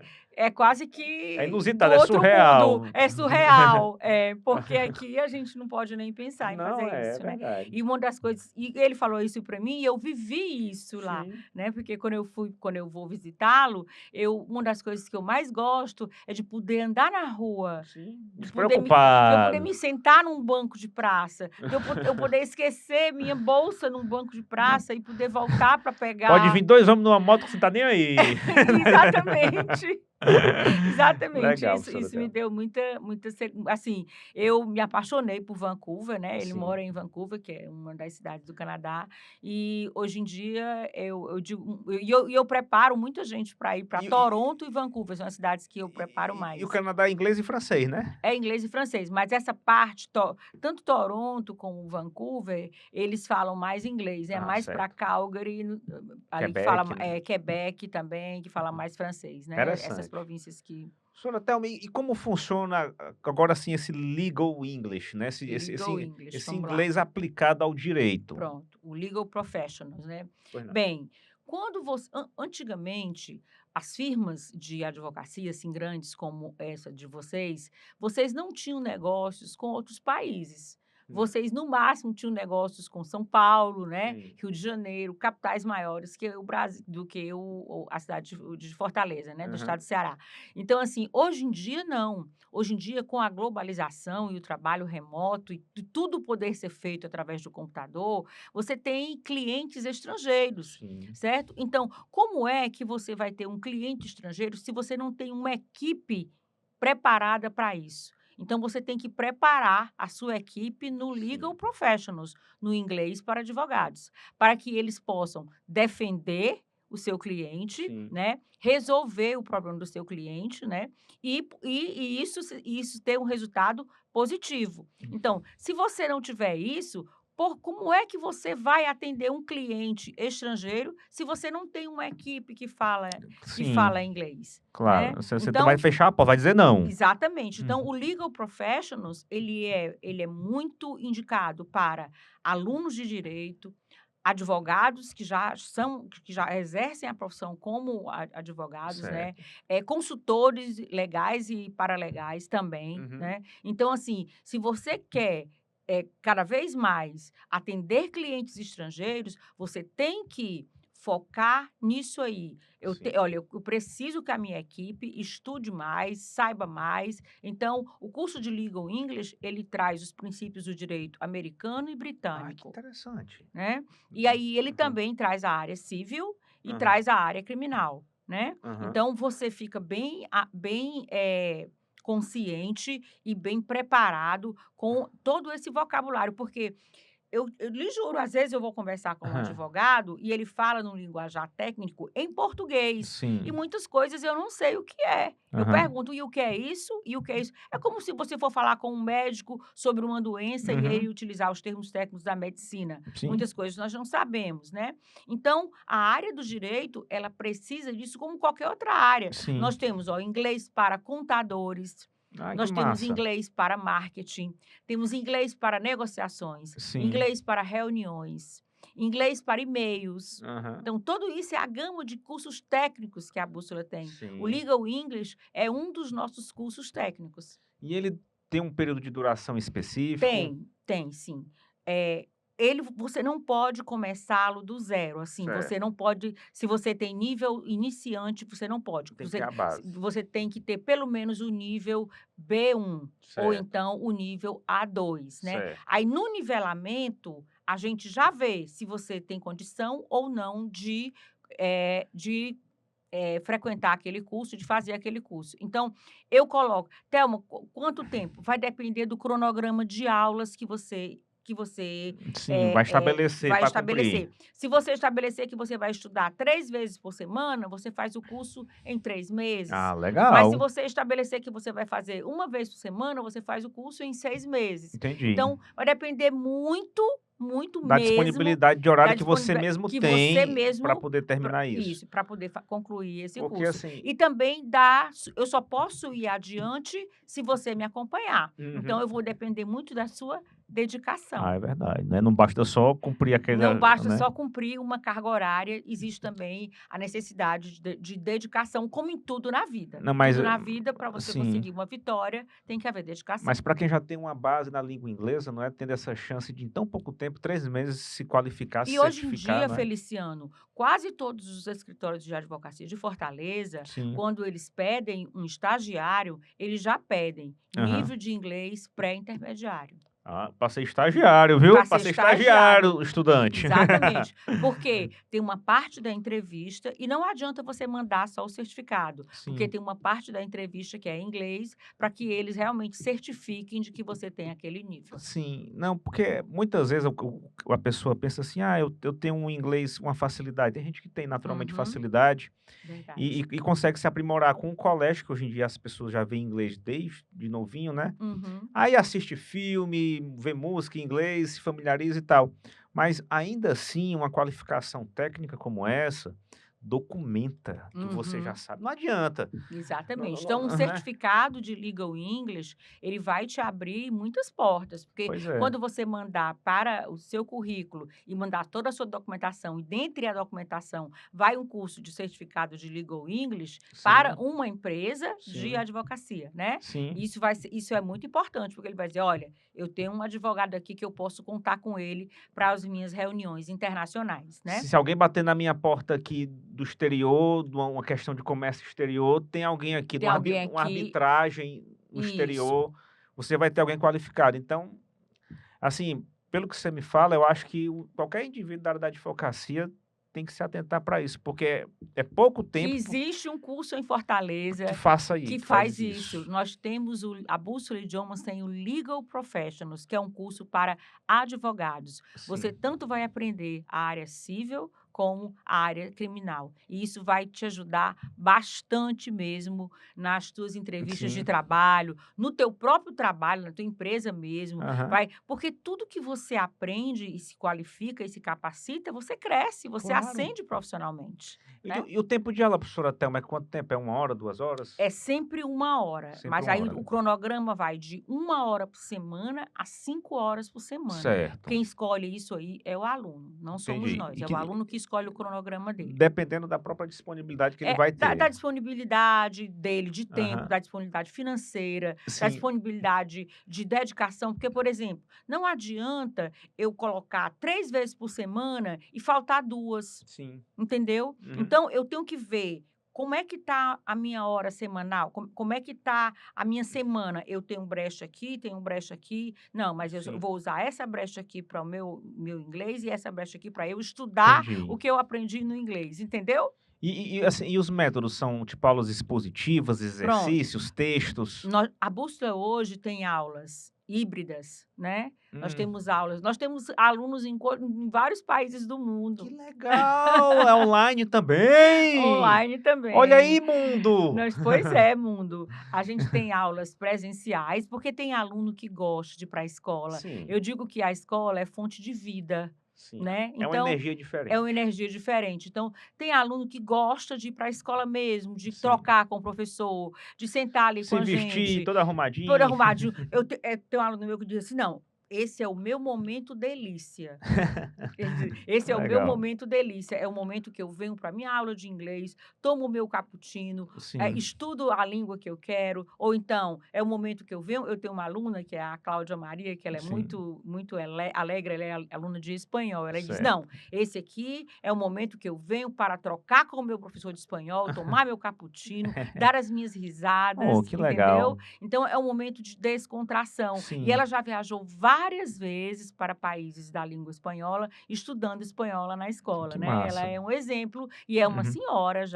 do inusitado, é outro mundo, surreal. é surreal". É, porque aqui a gente não pode nem pensar em Não, fazer é isso, né. verdade. E uma das coisas e ele falou isso para mim e eu vivi isso lá, Sim, né, porque quando eu vou visitá-lo, uma das coisas que eu mais gosto é de poder andar na rua, sim, de eu poder despreocupado. me sentar num banco de praça, de eu poder esquecer minha bolsa num banco de praça e poder voltar para Pode vir pegar. 2 homens numa moto que você não tá nem aí. Exatamente. Exatamente, Legal, professora isso me Thelma. deu muita assim, eu me apaixonei por Vancouver, né, ele Sim. mora em Vancouver, que é uma das cidades do Canadá, e hoje em dia eu digo eu preparo muita gente para ir para E Toronto e Vancouver, são as cidades que eu preparo o mais. Canadá é inglês e francês, né? É inglês e francês, mas essa parte tanto Toronto como Vancouver, eles falam mais inglês, é Ah, mais para certo. Calgary, ali que fala Quebec, né. Quebec também, que fala mais francês, né, essas Interessante. províncias que Professora Thelma, e como funciona agora, assim, esse legal English, né, legal English, esse vamos lá. inglês aplicado ao direito? Pronto, o legal professionals, né. Pois não. Bem, quando você antigamente, as firmas de advocacia, assim, grandes como essa de vocês, vocês não tinham negócios com outros países. Não. Vocês, no máximo, tinham negócios com São Paulo, né, Sim. Rio de Janeiro, capitais maiores que o Brasil do que a cidade de Fortaleza, né, do estado Aham. do Ceará. Então, assim, hoje em dia não. Hoje em dia, com a globalização e o trabalho remoto e tudo poder ser feito através do computador, você tem clientes estrangeiros, Sim. certo? Então, como é que você vai ter um cliente estrangeiro se você não tem uma equipe preparada para isso? Então, você tem que preparar a sua equipe no Legal Sim. Professionals, no inglês para advogados, para que eles possam defender o seu cliente, Sim. né? Resolver o problema do seu cliente, né? E isso ter um resultado positivo. Então, se você não tiver isso, como é que você vai atender um cliente estrangeiro se você não tem uma equipe que Sim, fala inglês, claro. né? Você vai Então, fechar a porta, vai dizer não. exatamente. Então, Uhum. o Legal Professionals, ele é muito indicado para alunos de direito, advogados que já exercem a profissão como advogados, né, Certo. consultores legais e paralegais também, Uhum. né. Então, assim, se você quer, cada vez mais atender clientes estrangeiros, você tem que focar nisso aí. Sim. Olha, eu preciso que a minha equipe estude mais, saiba mais. Então, o curso de Legal English, ele traz os princípios do direito americano e Ai, que britânico, interessante. né. E aí ele Aham. também traz a área civil e Aham. traz a área criminal, né. Aham. Então você fica consciente e bem preparado com todo esse vocabulário, porque eu lhe juro, às vezes eu vou conversar com um Aham. advogado e ele fala num linguajar técnico em português, e Sim. muitas coisas eu não sei o que é. Eu Aham. pergunto: "E o que é isso? E o que é isso?". É como se você for falar com um médico sobre uma doença e ele Uhum. utilizar os termos técnicos da medicina. Sim. Muitas coisas nós não sabemos, né. Então, a área do direito, ela precisa disso como qualquer outra área. Nós Sim. temos, ó, inglês para contadores, Ai, que nós temos massa. inglês para marketing, temos inglês para negociações, Sim. inglês para reuniões, inglês para e-mails. Aham. Então, tudo isso é a gama de cursos técnicos que a Bússola tem. O Sim. Legal English é um dos nossos cursos técnicos. E ele tem um período de duração específico? Tem sim. Você não pode começá-lo do zero, assim, você Certo. não pode se você tem nível iniciante, você não pode. Tem que ter a base. Você tem que ter pelo menos o nível B1 ou Certo. então o nível A2, né. Certo. Aí no nivelamento, a gente já vê se você tem condição ou não de frequentar aquele curso, de fazer aquele curso. Então, eu coloco: "Telma, quanto tempo?". Vai depender do cronograma de aulas que você que você Sim, vai estabelecer vai para cumprir. estabelecer. Se você estabelecer que você vai estudar 3 vezes por semana, você faz o curso em 3 meses. Ah, Mas se legal. você estabelecer que você vai fazer uma vez por semana, você faz o curso em 6 meses. Entendi. Então, vai depender muito, muito Da mesmo disponibilidade de da horário que você disponibilidade mesmo que você tem para mesmo poder terminar isso. isso, para poder concluir esse Porque curso. assim, E também eu só posso ir adiante se você me acompanhar. Então, uhum. eu vou depender muito da sua dedicação. Ah, é verdade, né, não basta só cumprir aquele, Não basta né. só cumprir uma carga horária, existe também a necessidade de dedicação, como em tudo na vida. Não, mas, Tudo na vida, para você sim. conseguir uma vitória, tem que haver dedicação. Mas para quem já tem uma base na língua inglesa, não é, tendo essa chance de em tão pouco tempo, 3 meses, se qualificar, se E hoje em certificar, dia, não é? Feliciano, quase todos os escritórios de advocacia de Fortaleza, Sim. quando eles pedem um estagiário, eles já pedem Aham. nível de inglês pré-intermediário. Ah, para ser estagiário, viu? Para Para ser ser estagiário. estagiário, estudante. Exatamente. Porque tem uma parte da entrevista e não adianta você mandar só o certificado, porque Sim. tem uma parte da entrevista que é em inglês, para que eles realmente certifiquem de que você tem aquele nível. Sim, não, porque muitas vezes a pessoa pensa assim: "Ah, eu tenho um inglês, uma facilidade". Tem gente que tem naturalmente Uhum, facilidade e verdade. e e consegue se aprimorar com o colégio, que hoje em dia as pessoas já veem inglês desde de novinho, né. Uhum, Aí assiste filme, vê música em inglês, se familiariza e tal. Mas ainda assim, uma qualificação técnica como essa, documenta que você já uhum. sabe. Não adianta. Exatamente. Então, um Não, né. certificado de Legal English, ele vai te abrir muitas portas, porque Pois é, quando você mandar para o seu currículo e mandar toda a sua documentação, e dentre a documentação vai um curso de certificado de Legal English para sim, uma empresa de sim, advocacia, né? sim. Isso é muito importante, porque ele vai dizer, olha, eu tenho um advogado aqui que eu posso contar com ele para as minhas reuniões internacionais, né? Se alguém bater na minha porta aqui do exterior, de uma questão de comércio exterior, tem alguém aqui de Tem alguém uma aqui, arbitragem no isso. exterior, você vai ter alguém qualificado. Então, assim, pelo que você me fala, eu acho que qualquer indivíduo da área da advocacia tem que se atentar para isso, porque é pouco Que tempo existe um curso em que Fortaleza faça aí, que que faz faz isso. isso. Nós temos a Bússola de Idiomas tem o Legal Professionals, que é um curso para advogados. Você Sim, tanto vai aprender a área civil como a área criminal. E isso vai te ajudar bastante mesmo nas tuas entrevistas de sim, trabalho, no teu próprio trabalho, na tua empresa mesmo, aham, vai porque tudo que você aprende e se qualifica e se capacita, você cresce, você claro. ascende profissionalmente, né? E o tempo de aula, professora Thelma, é quanto tempo? É 1 hora, 2 horas? É sempre 1 hora, Sempre mas 1 aí hora, o né? cronograma vai de 1 hora por semana a 5 horas por semana. Certo, Quem escolhe isso aí é o aluno, não somos entendi. nós, E é o aluno que escolhe o cronograma dele. dependendo da própria disponibilidade que ele É, vai da ter. disponibilidade dele de tempo, Aham. da disponibilidade financeira, da Sim, disponibilidade de dedicação, porque, por exemplo, não adianta eu colocar 3 vezes por semana e faltar 2. sim. Entendeu? Uhum. Então eu tenho que ver como é que tá a minha hora semanal, como é que tá a minha semana. Eu tenho brecha aqui, tenho brecha aqui. Não, mas eu Sim, vou usar essa brecha aqui para o meu inglês e essa brecha aqui para eu estudar entendi. o que eu aprendi no inglês, entendeu? Assim, e os métodos são, tipo, aulas expositivas, Pronto. exercícios, textos? A Bússola hoje tem aulas híbridas, né. Hum, Nós temos alunos em vários países do que mundo, legal! É online também? online Olha aí, também. mundo! Pois é, mundo. A gente tem aulas presenciais, porque tem aluno que gosta de ir para a escola. Sim, Eu digo que a escola é fonte de vida, sim. né. É uma Então, energia é uma diferente. energia diferente. Então, tem aluno que gosta de ir para a escola mesmo, de Sim. trocar com o professor, de sentar ali com Se a vestir gente, todo todo arrumadinho. arrumadinho. Tem um aluno meu que diz assim: "Não, esse é o meu momento delícia". Ele diz: "Esse é o meu Legal. momento delícia, é o momento que eu venho para minha aula de inglês, tomo o meu cappuccino, Sim, estudo a língua que eu quero", ou então é o momento que eu tenho uma aluna que é a Cláudia Maria, que ela é sim. muito alegre, ela é aluna de espanhol, ela diz: "Não, Certo. esse aqui é o momento que eu venho para trocar com o meu professor de espanhol, tomar meu cappuccino, dar as minhas Oh, risadas", que entendeu? legal. Então é um momento de descontração. E Sim. ela já viajou várias vezes para países da língua espanhola, estudando espanhola na escola, Que né. Ela massa. é um exemplo e é Uhum.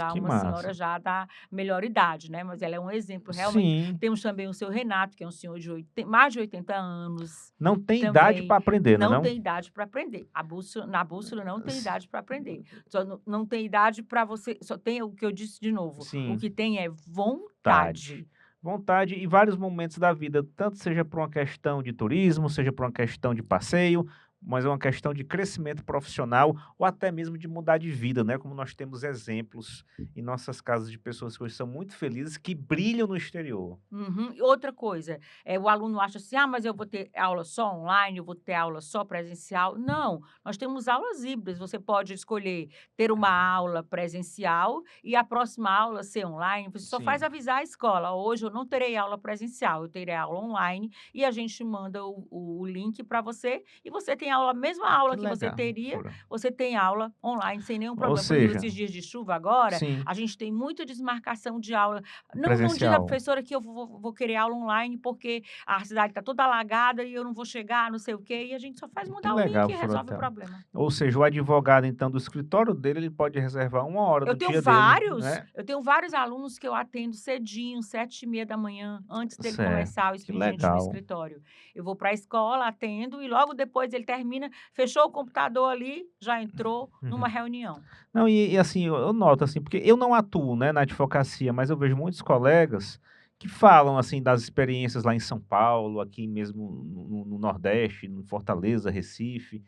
Que uma senhora massa. já da melhor idade, né, mas ela é um exemplo realmente. Sim. Temos também o seu Renato, que é um senhor de mais de 80 anos, Não tem idade também para aprender, né, não não? tem idade para aprender. A bússola na bússola não tem idade para aprender. Só não tem idade para você, só tem o que eu disse de novo, o Sim. que tem é Vontade. vontade. Vontade e vários momentos da vida, tanto seja por uma questão de turismo, seja por uma questão de passeio, mas é uma questão de crescimento profissional ou até mesmo de mudar de vida, né, como nós temos exemplos em nossas casas de pessoas que hoje são muito felizes, que brilham no exterior. Uhum. E outra coisa, o aluno acha assim: "Ah, mas eu vou ter aula só online, eu vou ter aula só presencial". Não, nós temos aulas híbridas, você pode escolher ter uma aula presencial e a próxima aula ser online, você só faz Sim, avisar a escola: "Hoje eu não terei aula presencial, eu terei aula online", e a gente manda o link para você, e você tem aula, a mesma que aula que você legal, teria, professora. você tem aula online sem nenhum Ou problema. Por exemplo, seja, esses dias de chuva agora, sim, a gente tem muita desmarcação de aula. Não diga, presencial. professora, que eu vou querer aula online, porque a cidade está toda alagada e eu não vou chegar, não sei o quê, e a gente só faz Que mudar o link legal, e professora resolve o Thelma. problema. Ou seja, o advogado, então, do escritório dele, ele pode reservar uma hora do dia dele, né? Eu tenho vários alunos que eu atendo cedinho, 7h30 da manhã, antes dele Certo, começar o que expediente no legal. escritório. Eu vou para a escola, atendo e logo depois ele termina, fechou o computador ali, já entrou numa Uhum. reunião. Não, e assim, eu noto, assim, porque eu não atuo, né, na advocacia, mas eu vejo muitos colegas que falam, assim, das experiências lá em São Paulo, aqui mesmo no Nordeste, em Fortaleza, Recife,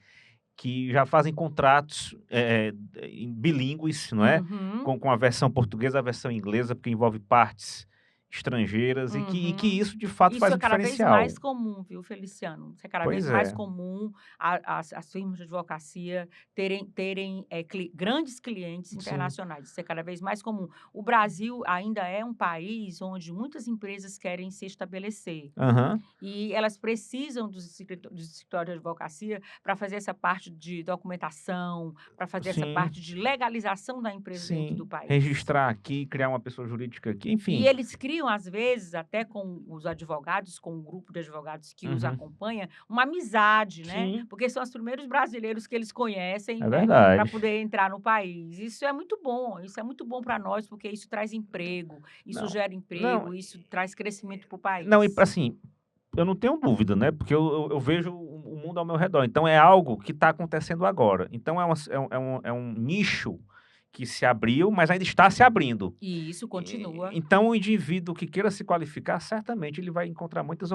que já fazem contratos, em bilíngues, não é, Uhum, com a versão portuguesa, a versão inglesa, porque envolve partes estrangeiras e que uhum. isso de fato Isso faz é um cada vez mais diferencial. comum, viu, Feliciano? Isso é cada vez Pois mais é. comum as firmas de advocacia terem, grandes clientes Sim. internacionais. Isso é cada vez mais comum. O Brasil ainda é um país onde muitas empresas querem se estabelecer. Aham. E elas precisam dos escritórios de advocacia para fazer essa parte de documentação, para fazer essa Sim. parte de legalização da empresa dentro do Sim, país. registrar aqui, criar uma pessoa jurídica aqui, E enfim. eles criam, às vezes, até com os advogados, com o grupo de advogados que os Uhum. acompanha, uma amizade, né, Sim, porque são os primeiros brasileiros que eles conhecem, é né, para verdade. poder entrar no país. Isso é muito bom para nós, porque isso traz emprego, isso Não, gera não, emprego, isso traz crescimento para o não, e país. assim, eu não tenho dúvida, né, porque eu vejo o mundo ao meu redor, então é algo que está acontecendo agora. Então é um nicho que se abriu, mas ainda está se abrindo. E isso continua. Então o indivíduo que queira se qualificar, certamente ele vai encontrar muitas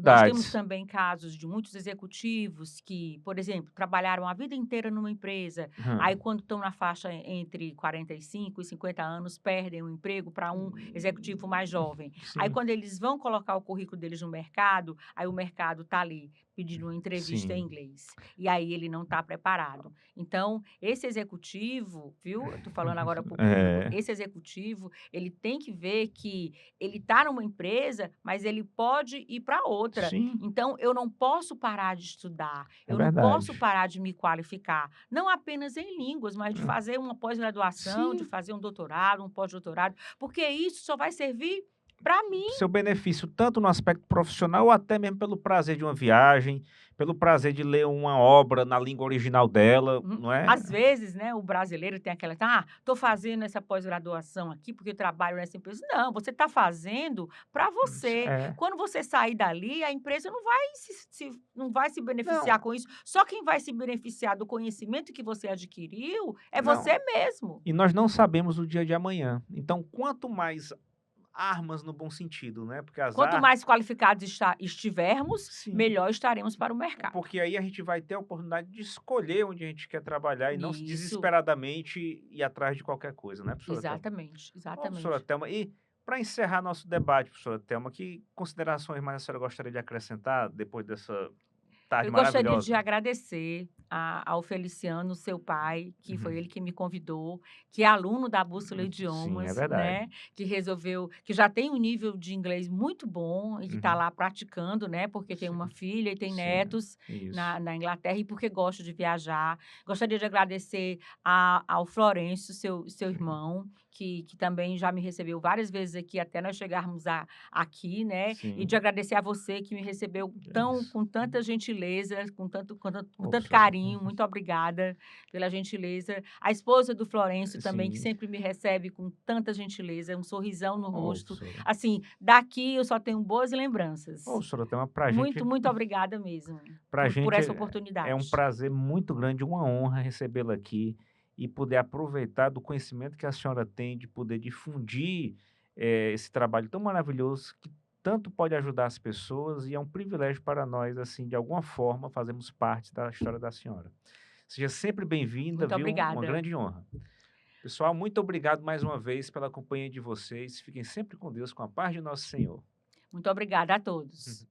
Nós temos oportunidades. também casos de muitos executivos que, por exemplo, trabalharam a vida inteira numa empresa, aí Hã. quando estão na faixa entre 45 e 50 anos, perdem o emprego para um executivo mais jovem. Aí Sim, quando eles vão colocar o currículo deles no mercado, aí o mercado está ali pedindo uma entrevista em sim. inglês, e aí ele não está preparado. Então, esse executivo, viu, eu estou falando agora para o público, É, esse executivo, ele tem que ver que ele está numa empresa, mas ele pode ir para outra. sim, Então, eu não posso parar de estudar, é eu não posso verdade. parar de me qualificar, não apenas em línguas, mas de fazer uma pós-graduação, de Sim. fazer um doutorado, um pós-doutorado, porque isso só vai servir para mim. Seu benefício tanto no aspecto profissional ou até mesmo pelo prazer de uma viagem, pelo prazer de ler uma obra na língua original dela, Uhum. não é? Às vezes, né, o brasileiro tem aquela: "Ah, estou fazendo essa pós-graduação aqui, porque eu trabalho nessa empresa". Não, você está fazendo para você. É. Quando você sair dali, a empresa não vai se beneficiar Não, com isso. Só quem vai se beneficiar do conhecimento que você adquiriu é não. você mesmo. E nós não sabemos o dia de amanhã. Então, quanto mais armas no bom sentido, né, porque as Quanto mais qualificados estivermos, sim, melhor estaremos para o mercado. porque aí a gente vai ter a oportunidade de escolher onde a gente quer trabalhar e não se Isso, desesperadamente ir atrás de qualquer coisa, né, professora Thelma? exatamente, Ó, professora exatamente. Thelma, e para encerrar nosso debate, professora Thelma, que considerações mais a senhora gostaria de acrescentar depois dessa tarde Eu gostaria de maravilhosa? agradecer ao Feliciano, seu pai, que foi Uhum. ele que me convidou, que é aluno da Bússola Sim, é Idiomas, verdade. né, que já tem um nível de inglês muito bom e que está Uhum. lá praticando, né, porque tem uma Sim, filha e tem sim, netos isso. na Inglaterra e porque gosta de viajar. Gostaria de agradecer ao Florencio, seu irmão, que também já me recebeu várias vezes aqui, até nós chegarmos aqui, né? E de Sim, agradecer a você que me recebeu é isso. com tanta gentileza, com Ô, tanto Sora. carinho. Muito obrigada pela gentileza. A esposa do Florencio também, que Sim. sempre me recebe com tanta gentileza, um sorrisão no Ô, rosto. Sora. Assim, daqui eu só tenho boas Ô, lembranças. Sora, Muito, muito obrigada mesmo pra por gente essa é um oportunidade. prazer muito grande, uma honra recebê-la aqui e poder aproveitar do conhecimento que a senhora tem de poder difundir, esse trabalho tão maravilhoso que tanto pode ajudar as pessoas e é um privilégio para nós, assim, de alguma forma, fazermos parte da história da senhora. Seja sempre bem-vinda, Muito viu? Uma obrigada. grande honra. Pessoal, muito obrigado mais uma vez pela companhia de vocês. Fiquem sempre com Deus, com a paz de nosso Senhor. Muito obrigada a todos.